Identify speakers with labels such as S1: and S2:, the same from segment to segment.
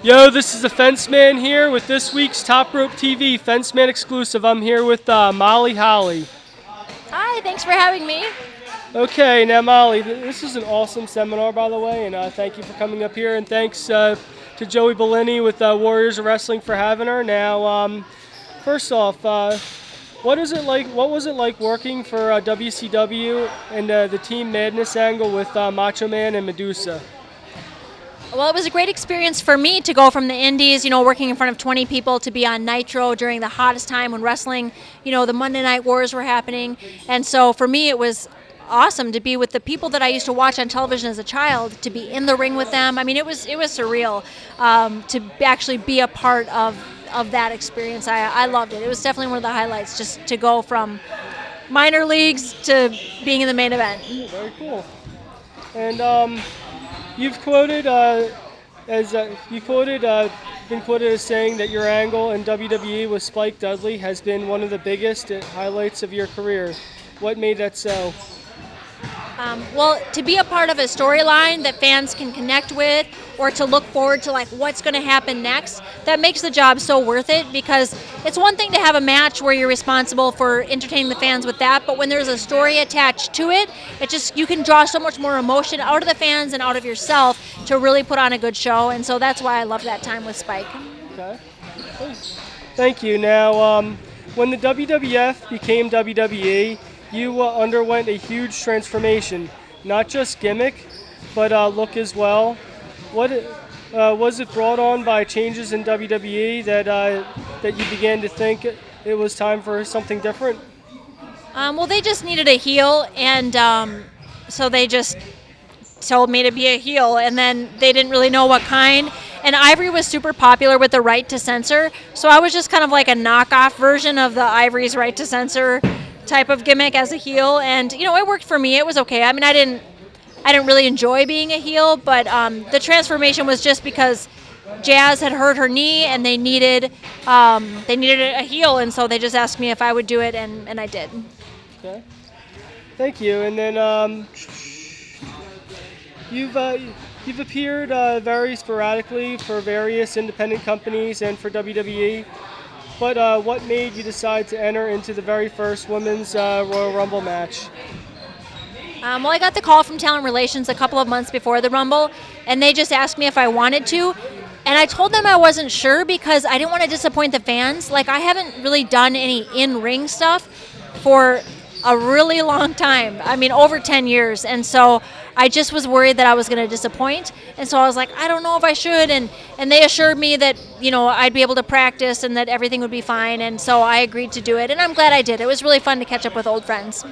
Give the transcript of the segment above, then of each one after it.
S1: Yo, this is the Fence Man here with this week's Top Rope TV Fence Man exclusive. I'm here with Molly Holly.
S2: Hi, thanks for having me.
S1: Okay, now Molly, this is an awesome seminar, by the way, and thank you for coming up here, and thanks to Joey Bellini with Warriors of Wrestling for having her. Now, first off, what was it like working for WCW and the Team Madness angle with Macho Man and Medusa?
S2: Well, it was a great experience for me to go from the indies, working in front of 20 people, to be on Nitro during the hottest time when wrestling, the Monday Night Wars were happening. And so for me, it was awesome to be with the people that I used to watch on television as a child, to be in the ring with them. I mean, it was surreal to actually be a part of that experience. I loved it. It was definitely one of the highlights, just to go from minor leagues to being in the main event.
S1: Very cool. And you've been quoted as saying that your angle in WWE with Spike Dudley has been one of the biggest highlights of your career. What made that so?
S2: Well, to be a part of a storyline that fans can connect with, or to look forward to what's going to happen next, that makes the job so worth it, because it's one thing to have a match where you're responsible for entertaining the fans with that, but when there's a story attached to it, you can draw so much more emotion out of the fans and out of yourself to really put on a good show, and so that's why I love that time with Spike.
S1: Okay. Thank you. Now, when the WWF became WWE, you underwent a huge transformation, not just gimmick, but look as well. What was it brought on by changes in WWE that you began to think it was time for something different?
S2: Well, they just needed a heel, and so they just told me to be a heel, and then they didn't really know what kind. And Ivory was super popular with the right to censor, so I was just kind of like a knockoff version of the Ivory's right to censor type of gimmick as a heel, and it worked for me. It was okay. I mean, I didn't really enjoy being a heel, but the transformation was just because Jazz had hurt her knee and they needed a heel, and so they just asked me if I would do it, and I did.
S1: Okay, thank you. And then you've appeared very sporadically for various independent companies and for WWE. But what made you decide to enter into the very first Women's Royal Rumble match?
S2: Well, I got the call from Talent Relations a couple of months before the Rumble, and they just asked me if I wanted to. And I told them I wasn't sure because I didn't want to disappoint the fans. I haven't really done any in-ring stuff for a really long time. I mean, over 10 years. And so I just was worried that I was going to disappoint. And so I was like, I don't know if I should. And they assured me that, I'd be able to practice and that everything would be fine. And so I agreed to do it. And I'm glad I did. It was really fun to catch up with old friends.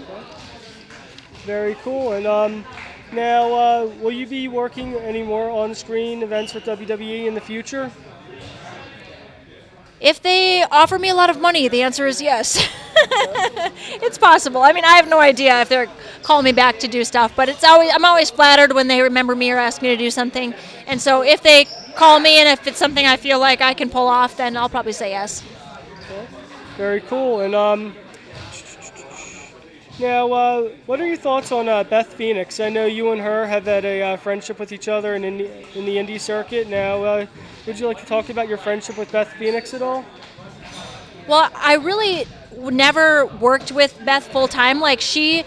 S1: Very cool. And now, will you be working any more on-screen events with WWE in the future?
S2: If they offer me a lot of money, the answer is yes. It's possible. I mean, I have no idea if they're calling me back to do stuff, but I'm always flattered when they remember me or ask me to do something. And so if they call me and if it's something I feel like I can pull off, then I'll probably say yes.
S1: Okay. Very cool. And now, what are your thoughts on Beth Phoenix? I know you and her have had a friendship with each other in the indie circuit. Now, would you like to talk about your friendship with Beth Phoenix at all?
S2: Well, I really never worked with Beth full time. She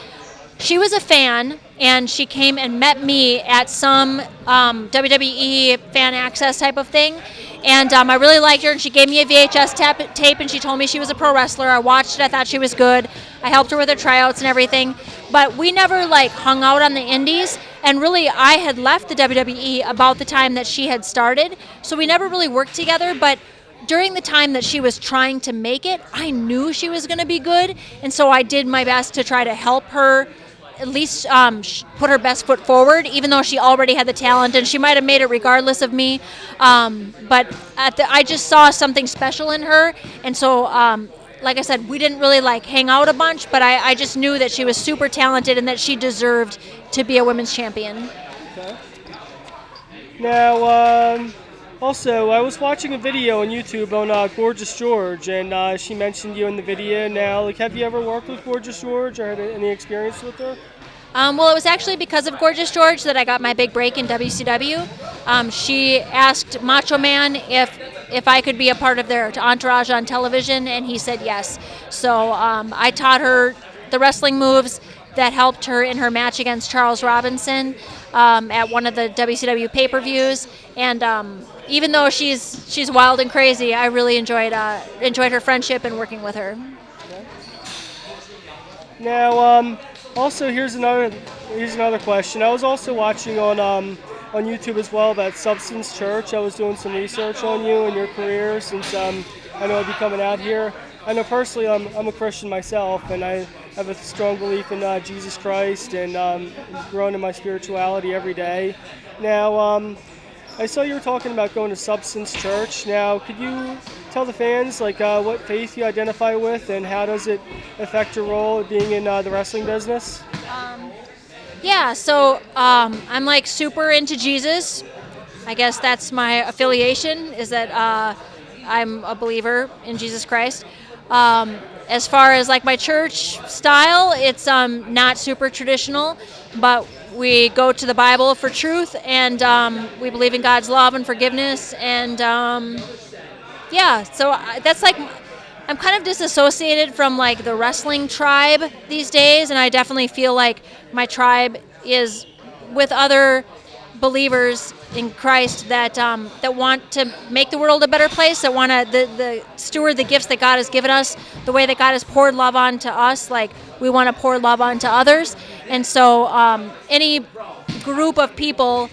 S2: was a fan, and she came and met me at some WWE fan access type of thing. And I really liked her, and she gave me a VHS tape, and she told me she was a pro wrestler. I watched it. I thought she was good. I helped her with her tryouts and everything. But we never, hung out on the indies. And really, I had left the WWE about the time that she had started. So we never really worked together. But during the time that she was trying to make it, I knew she was going to be good. And so I did my best to try to help her at least put her best foot forward, even though she already had the talent, and she might have made it regardless of me. But I just saw something special in her, and so, like I said, we didn't really hang out a bunch, but I just knew that she was super talented and that she deserved to be a women's champion.
S1: Okay. Now, also, I was watching a video on YouTube on Gorgeous George, and she mentioned you in the video. Now, have you ever worked with Gorgeous George or had any experience with her?
S2: Well, it was actually because of Gorgeous George that I got my big break in WCW. She asked Macho Man if I could be a part of their entourage on television, and he said yes. So I taught her the wrestling moves that helped her in her match against Charles Robinson at one of the WCW pay-per-views. And even though she's wild and crazy, I really enjoyed her friendship and working with her.
S1: Now, also here's another question. I was also watching on YouTube as well about Substance Church. I was doing some research on you and your career since I know I'd be coming out here. I know personally I'm a Christian myself, and I have a strong belief in Jesus Christ and growing in my spirituality every day. Now, I saw you were talking about going to Substance Church. Now, could you tell the fans what faith you identify with and how does it affect your role being in the wrestling business?
S2: Yeah, so I'm like super into Jesus. I guess that's my affiliation, is that I'm a believer in Jesus Christ. As far as like my church style, it's not super traditional, but we go to the Bible for truth, and we believe in God's love and forgiveness, and so that's like, I'm kind of disassociated from like the wrestling tribe these days, and I definitely feel like my tribe is with other believers in Christ that want to make the world a better place, that want to the steward the gifts that God has given us, the way that God has poured love onto us, like we want to pour love onto others. And so any group of people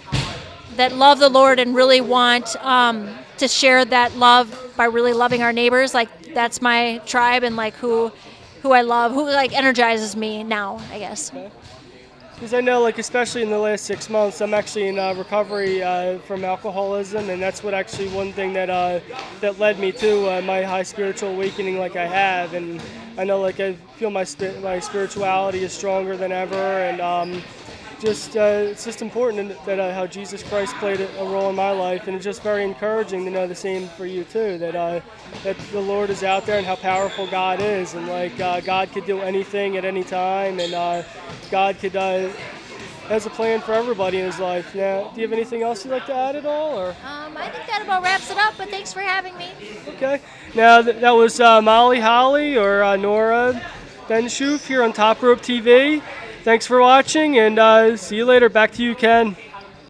S2: that love the Lord and really want to share that love by really loving our neighbors, like that's my tribe, and like who I love, who like energizes me now, I guess.
S1: Okay. Because I know, like, especially in the last 6 months, I'm actually in recovery from alcoholism, and that's what actually one thing that led me to my high spiritual awakening like I have. And I know, like, I feel my spirituality is stronger than ever, and it's just important that how Jesus Christ played a role in my life, and it's just very encouraging to know the same for you too, that the Lord is out there and how powerful God is, and like God could do anything at any time, and God could has a plan for everybody in His life. Now, do you have anything else you'd like to add at all, or?
S2: I think that about wraps it up. But thanks for having me.
S1: Okay. Now that was Molly Holly or Nora Ben Schoof here on Top Rope TV. Thanks for watching, and see you later. Back to you, Ken.